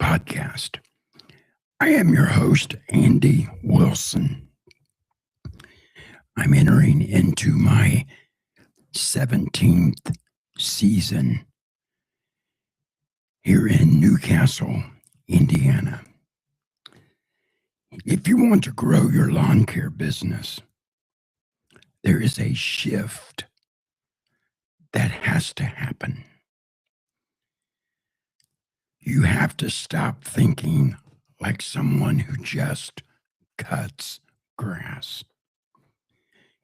podcast. I am your host, Andy Wilson. I'm entering into my 17th season here in Newcastle, Indiana. If you want to grow your lawn care business, there is a shift that has to happen. You have to stop thinking like someone who just cuts grass.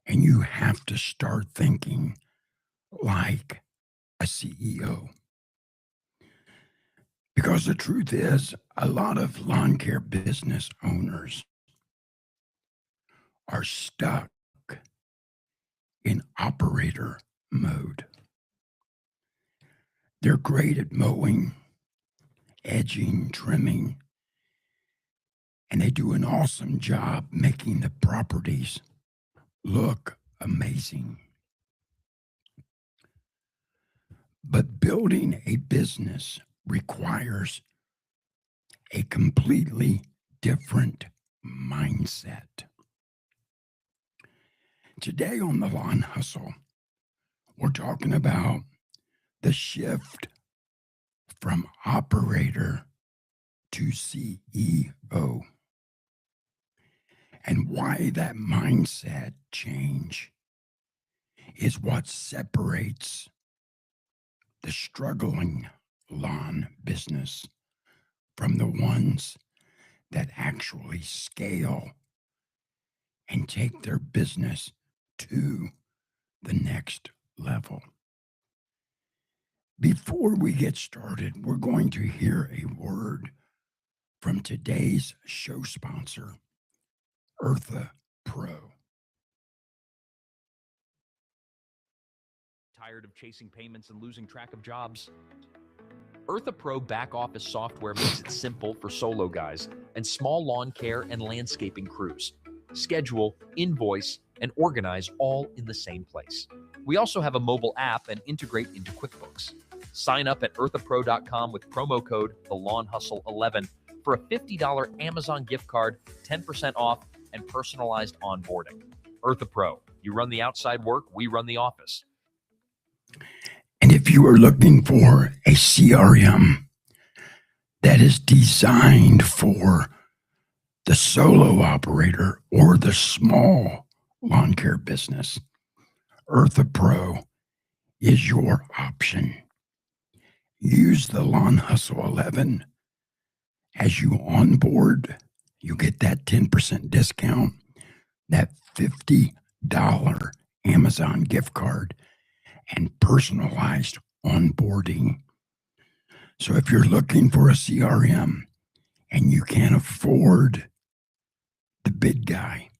And you have to start thinking like a CEO. Because the truth is, a lot of lawn care business owners are stuck in operator mode. They're great at mowing, edging, trimming, and they do an awesome job making the properties look amazing. But building a business requires a completely different mindset. Today on the Lawn Hustle, we're talking about the shift from operator to CEO and why that mindset change is what separates the struggling lawn business from the ones that actually scale and take their business to the next level. Before we get started, we're going to hear a word from today's show sponsor, Eartha Pro. Tired of chasing payments and losing track of jobs? Eartha Pro back office software makes it simple for solo guys and small lawn care and landscaping crews. Schedule, invoice, and organize all in the same place. We also have a mobile app and integrate into QuickBooks. Sign up at earthapro.com with promo code TheLawnHustle11 for a $50 Amazon gift card, 10% off, and personalized onboarding. Eartha Pro, you run the outside work, we run the office. And if you are looking for a CRM that is designed for the solo operator or the small lawn care business, Eartha Pro is your option. Use the Lawn Hustle 11 as you onboard. You get that 10% discount, that $50 Amazon gift card, and personalized onboarding. So if you're looking for a CRM and you can't afford the big guy,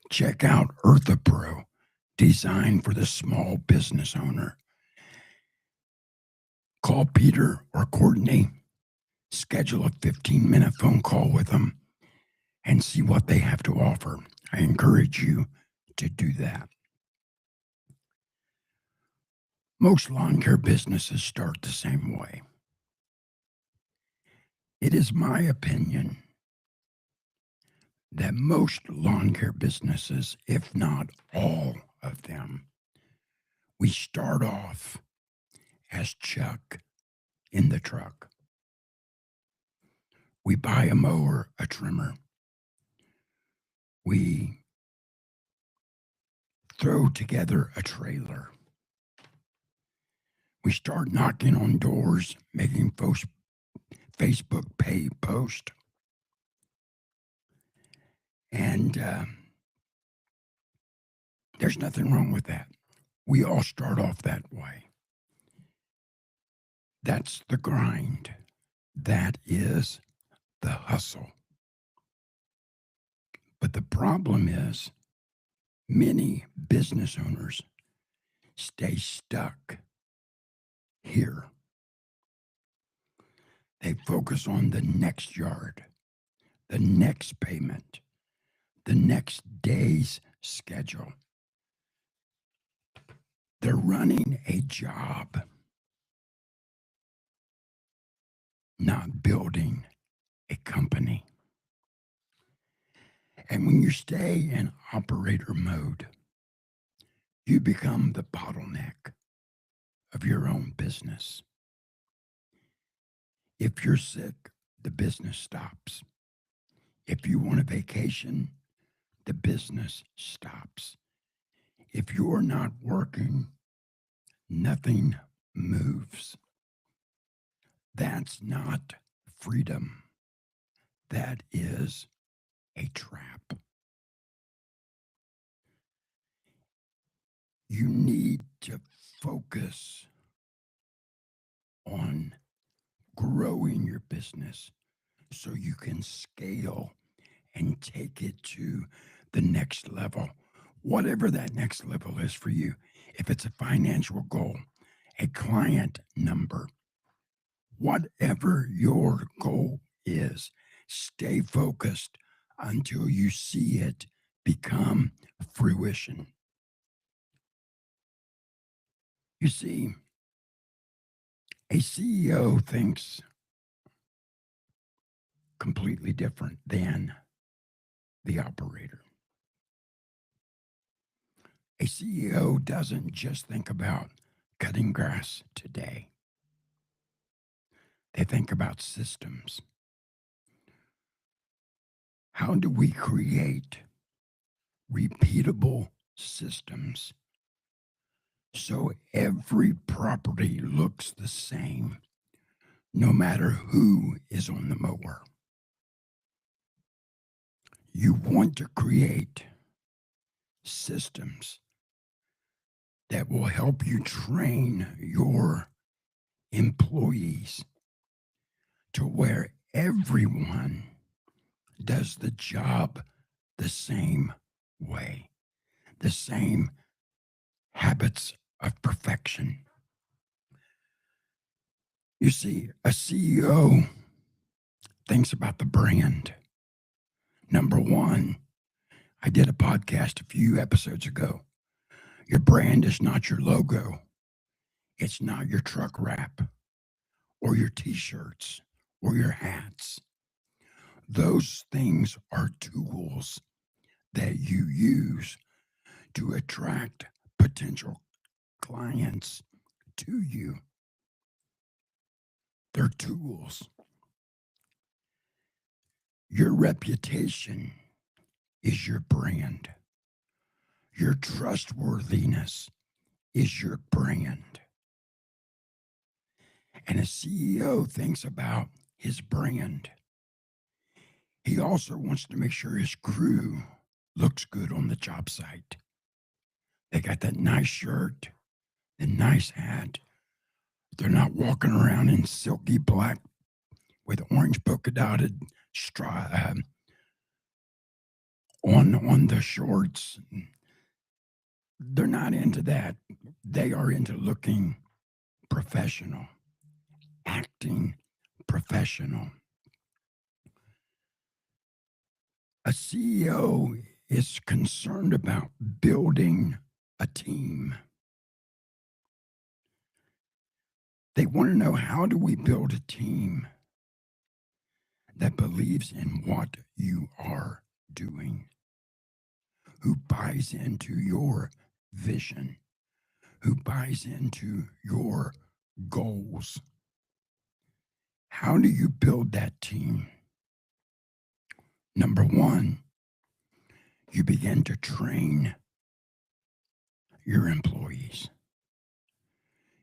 check out Eartha Pro, designed for the small business owner. Call Peter or Courtney, schedule a 15-minute phone call with them, and see what they have to offer. I encourage you to do that. Most lawn care businesses start the same way. It is my opinion that most lawn care businesses, if not all of them, we start off as Chuck in the truck. We buy a mower, a trimmer. We throw together a trailer. We start knocking on doors, making Facebook pay post. And there's nothing wrong with that. We all start off that way. That's the grind. That is the hustle. But the problem is many business owners stay stuck here. They focus on the next yard, the next payment, the next day's schedule. They're running a job not building a company. And when you stay in operator mode, you become the bottleneck of your own business. If you're sick, the business stops. If you want a vacation, the business stops. If you're not working, nothing moves. That's not freedom. That is a trap. You need to focus on growing your business so you can scale and take it to the next level, whatever that next level is for you. If it's a financial goal, a client number, whatever your goal is, stay focused until you see it become fruition. You see, a CEO thinks completely different than the operator. A CEO doesn't just think about cutting grass today. They think about systems. How do we create repeatable systems so every property looks the same no matter who is on the mower? You want to create systems that will help you train your employees to where everyone does the job the same way, the same habits of perfection. You see, a CEO thinks about the brand. Number one, I did a podcast a few episodes ago. Your brand is not your logo. It's not your truck wrap or your t-shirts or your hats. Those things are tools that you use to attract potential clients to you. They're tools. Your reputation is your brand. Your trustworthiness is your brand. And a CEO thinks about his brand. He also wants to make sure his crew looks good on the job site. They got that nice shirt, the nice hat. They're not walking around in silky black with orange polka dotted straw on the shorts. They're not into that. They are into looking professional, acting professional. A CEO is concerned about building a team. They want to know, how do we build a team that believes in what you are doing, who buys into your vision, who buys into your goals? How do you build that team? Number one, you begin to train your employees.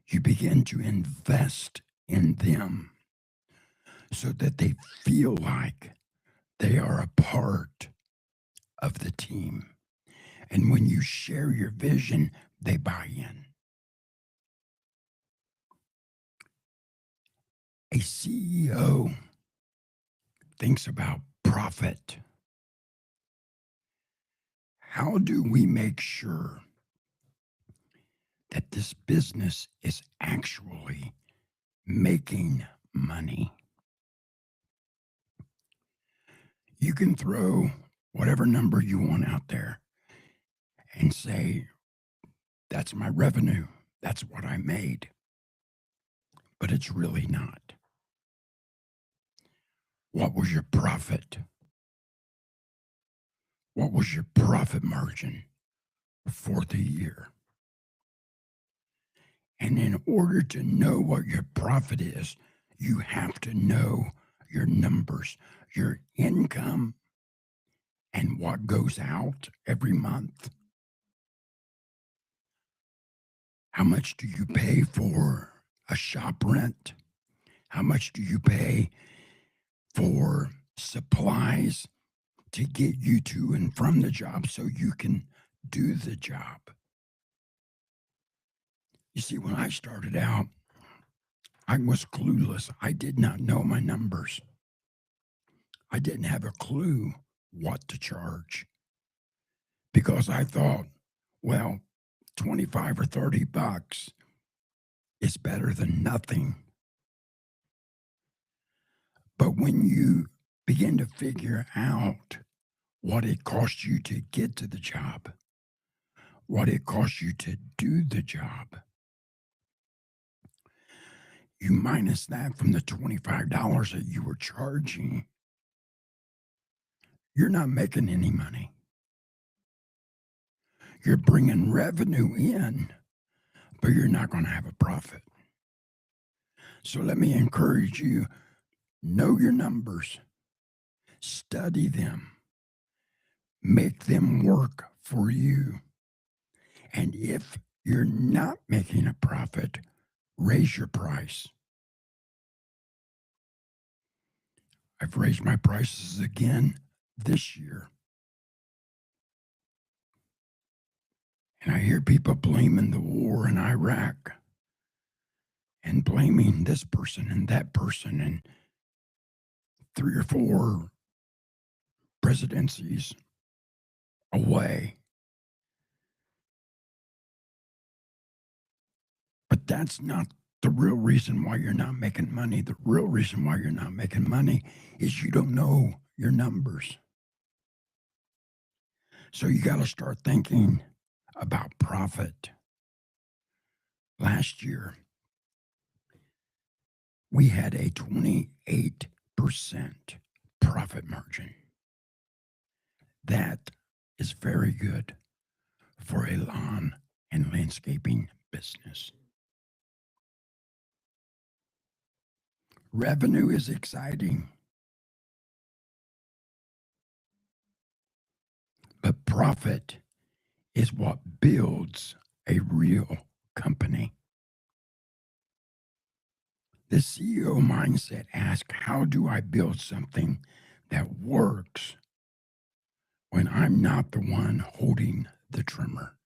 You begin to invest in them so that they feel like they are a part of the team. And when you share your vision, they buy in. A CEO thinks about profit. How do we make sure that this business is actually making money? You can throw whatever number you want out there and say, that's my revenue. That's what I made. But it's really not. What was your profit? What was your profit margin for the year? And in order to know what your profit is, you have to know your numbers, your income, and what goes out every month. How much do you pay for a shop rent? How much do you pay for supplies to get you to and from the job so you can do the job? You see, when I started out, I was clueless. I did not know my numbers. I didn't have a clue what to charge because I thought, well, 25 or 30 bucks is better than nothing. But when you begin to figure out what it costs you to get to the job, what it costs you to do the job, you minus that from the $25 that you were charging, you're not making any money. You're bringing revenue in, but you're not going to have a profit. So let me encourage you, know your numbers, study them, make them work for you. And if you're not making a profit, raise your price. I've raised my prices again this year. And I hear people blaming the war in Iraq and blaming this person and that person and 3 or 4 presidencies away. But that's not the real reason why you're not making money. The real reason why you're not making money is you don't know your numbers. So you got to start thinking about profit. Last year, we had a 28% profit margin. That is very good for a lawn and landscaping business. Revenue is exciting, but profit is what builds a real company. The CEO mindset asks, how do I build something that works when I'm not the one holding the trimmer?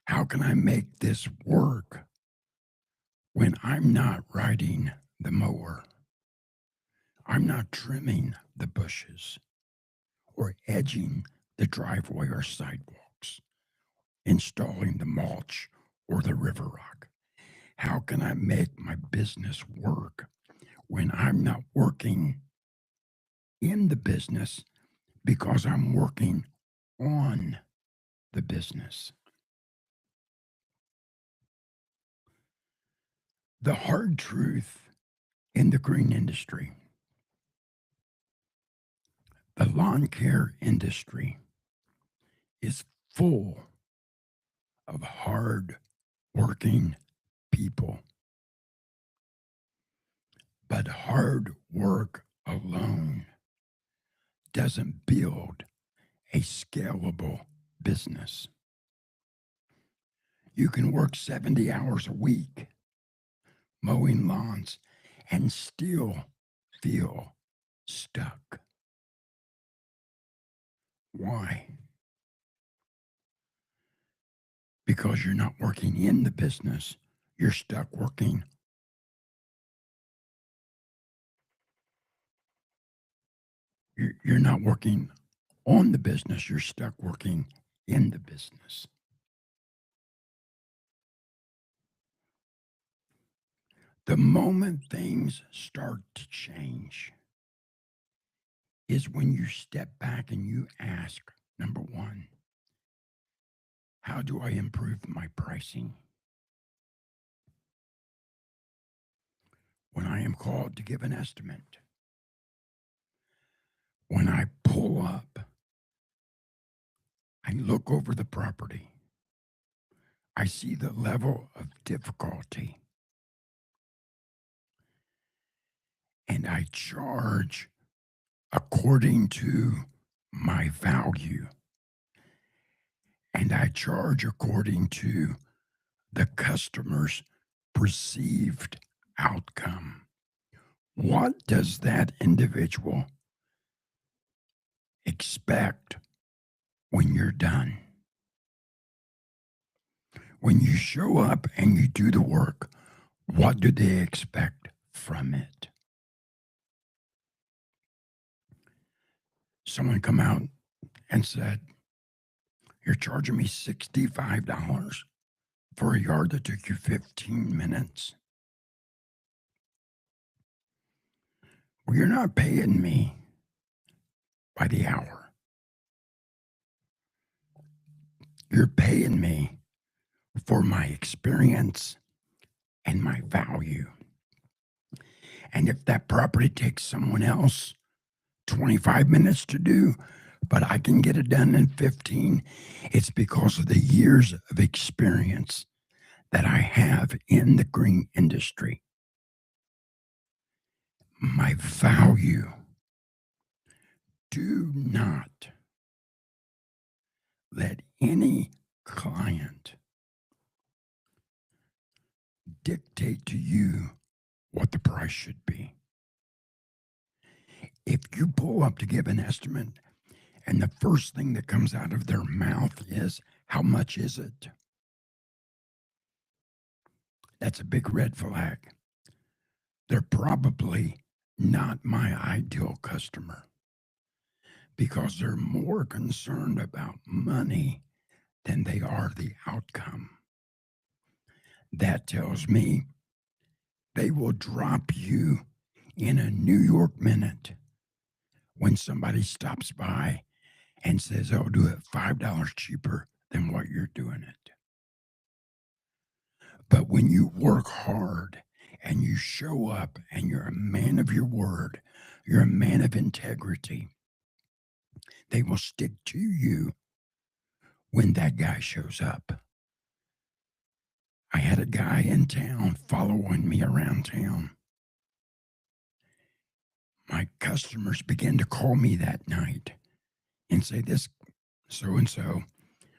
How can I make this work when I'm not riding the mower? I'm not trimming the bushes or edging the driveway or sidewalks, installing the mulch or the river rock. How can I make my business work when I'm not working in the business because I'm working on the business? The hard truth in the green industry, the lawn care industry, is full of hard working people. But hard work alone doesn't build a scalable business. You can work 70 hours a week mowing lawns and still feel stuck. Why? Because you're not working in the business, you're stuck working. You're not working on the business, you're stuck working in the business. The moment things start to change is when you step back and you ask, number one, how do I improve my pricing? When I am called to give an estimate, When I pull up, I look over the property. I see the level of difficulty, and I charge according to my value, and I charge according to the customer's perceived outcome. What does that individual expect when you're done? When you show up and you do the work, what do they expect from it? Someone come out and said, "You're charging me $65 for a yard that took you 15 minutes. Well, you're not paying me by the hour. You're paying me for my experience and my value. And if that property takes someone else 25 minutes to do, but I can get it done in 15, it's because of the years of experience that I have in the green industry. My value. Do not let any client dictate to you what the price should be. If you pull up to give an estimate and the first thing that comes out of their mouth is, "How much is it?" That's a big red flag. They're probably not my ideal customer because they're more concerned about money than they are the outcome. That tells me they will drop you in a New York minute when somebody stops by and says, "I'll do it $5 cheaper than what you're doing it." But when you work hard and you show up and you're a man of your word, you're a man of integrity, they will stick to you when that guy shows up. I had a guy in town following me around town. My customers began to call me that night and say, "This so and so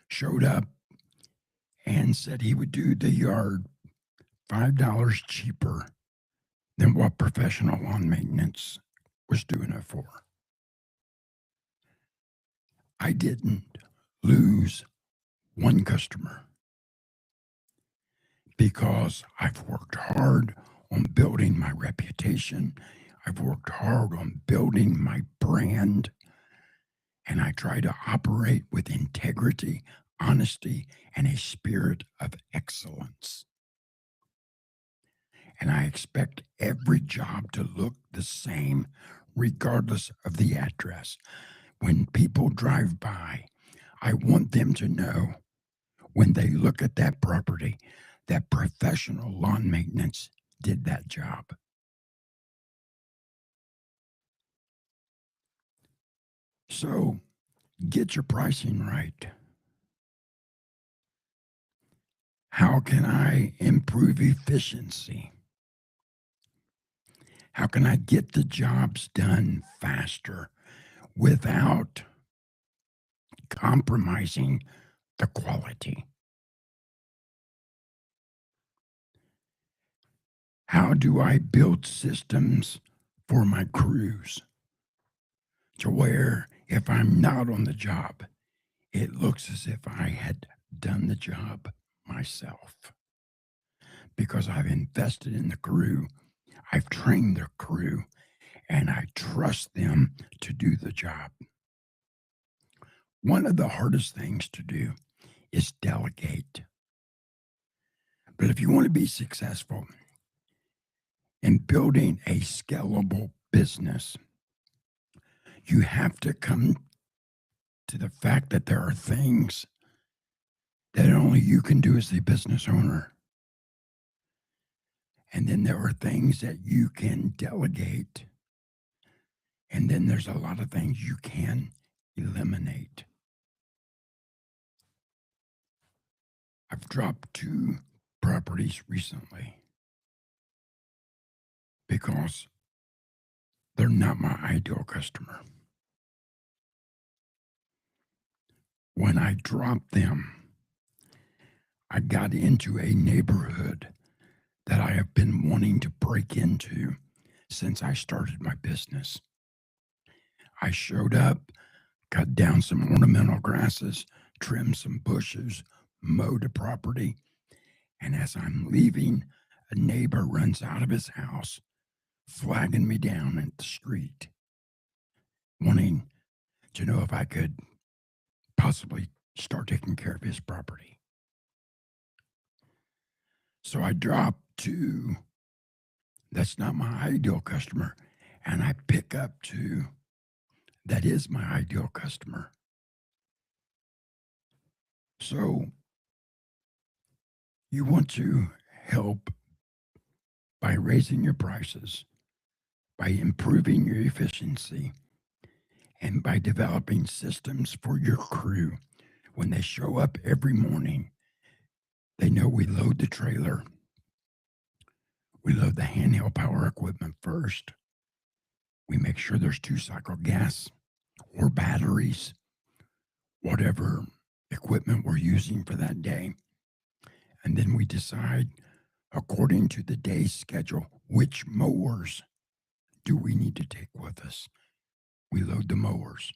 showed up and said he would do the yard $5 cheaper than what professional lawn maintenance was doing it for." I didn't lose one customer because I've worked hard on building my reputation. I've worked hard on building my brand, and I try to operate with integrity, honesty, and a spirit of excellence. And I expect every job to look the same regardless of the address. When people drive by, I want them to know when they look at that property that professional lawn maintenance did that job. So get your pricing right. How can I improve efficiency? How can I get the jobs done faster without compromising the quality? How do I build systems for my crews to where if I'm not on the job, it looks as if I had done the job myself? Because I've invested in the crew, I've trained the crew, and I trust them to do the job. One of the hardest things to do is delegate. But if you want to be successful in building a scalable business, you have to come to the fact that there are things that only you can do as the business owner. And then there are things that you can delegate And then there's a lot of things you can eliminate. I've dropped 2 properties recently because they're not my ideal customer. When I dropped them, I got into a neighborhood that I have been wanting to break into since I started my business. I showed up, cut down some ornamental grasses, trimmed some bushes, mowed a property, and as I'm leaving, a neighbor runs out of his house, flagging me down at the street, wanting to know if I could possibly start taking care of his property. So I dropped to that's not my ideal customer, and I pick up to that is my ideal customer. So you want to help by raising your prices, by improving your efficiency, and by developing systems for your crew. When they show up every morning, they know we load the trailer, we load the handheld power equipment first. We make sure there's 2-cycle gas or batteries, whatever equipment we're using for that day. And then we decide, according to the day's schedule, which mowers do we need to take with us. We load the mowers.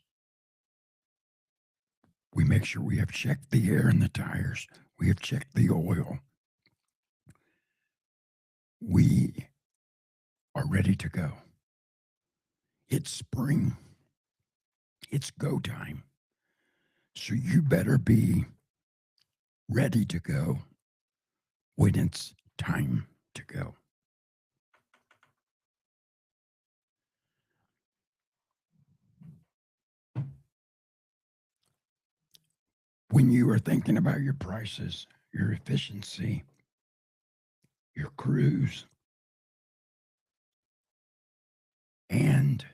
We make sure we have checked the air in the tires. We have checked the oil. We are ready to go. It's spring. It's go time. So you better be ready to go when it's time to go. When you are thinking about your prices, your efficiency, your crews, and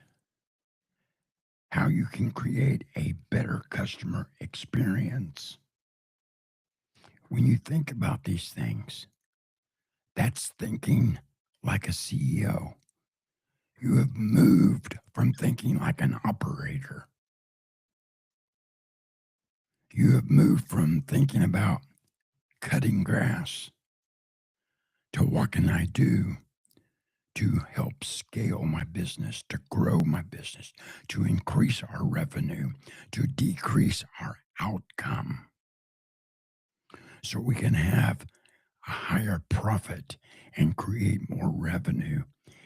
how you can create a better customer experience. When you think about these things, that's thinking like a CEO. You have moved from thinking like an operator. You have moved from thinking about cutting grass to what can I do to help scale my business, to grow my business, to increase our revenue, to decrease our outcome so we can have a higher profit and create more revenue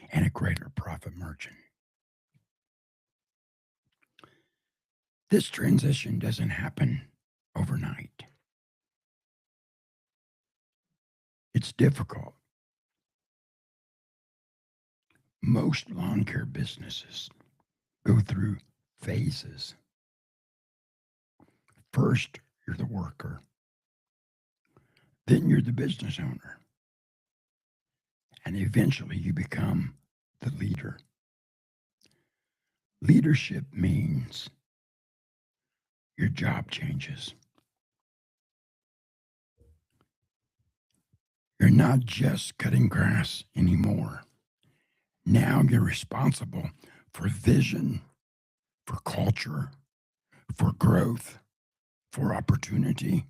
and a greater profit margin. This transition doesn't happen overnight. It's difficult. Most lawn care businesses go through phases. First, you're the worker. Then you're the business owner. And eventually you become the leader. Leadership means your job changes. You're not just cutting grass anymore. Now you're responsible for vision, for culture, for growth, for opportunity.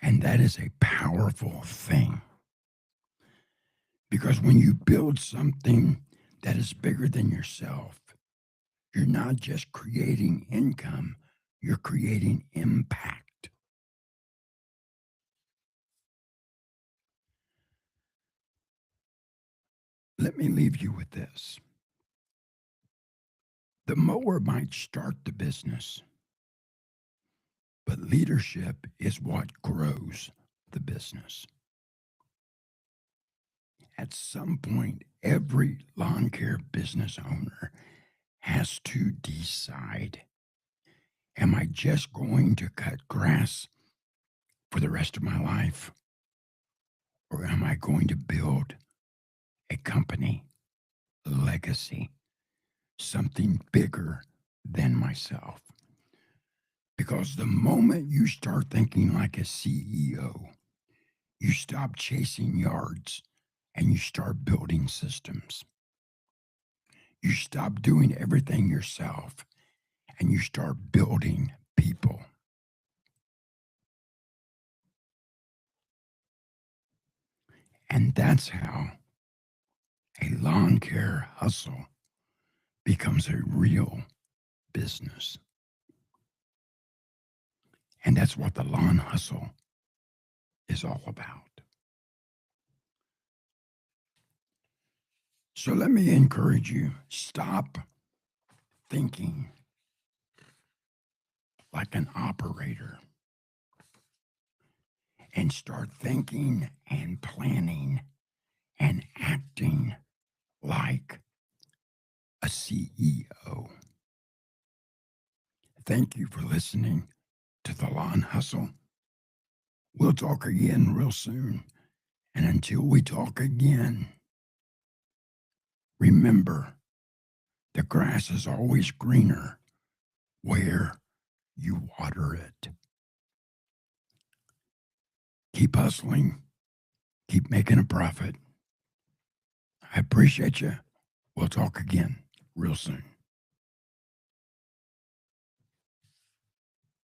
And that is a powerful thing. Because when you build something that is bigger than yourself, you're not just creating income, you're creating impact. Let me leave you with this. The mower might start the business, but leadership is what grows the business. At some point, every lawn care business owner has to decide, am I just going to cut grass for the rest of my life? Or am I going to build a company legacy, something bigger than myself. Because the moment you start thinking like a CEO, you stop chasing yards and you start building systems. You stop doing everything yourself and you start building people. And that's how a lawn care hustle becomes a real business. And that's what the lawn hustle is all about. So let me encourage you, stop thinking like an operator and start thinking and planning and acting like a CEO. Thank you for listening to The Lawn Hustle. We'll talk again real soon. And until we talk again, remember, the grass is always greener where you water it. Keep hustling. Keep making a profit. I appreciate you. We'll talk again real soon.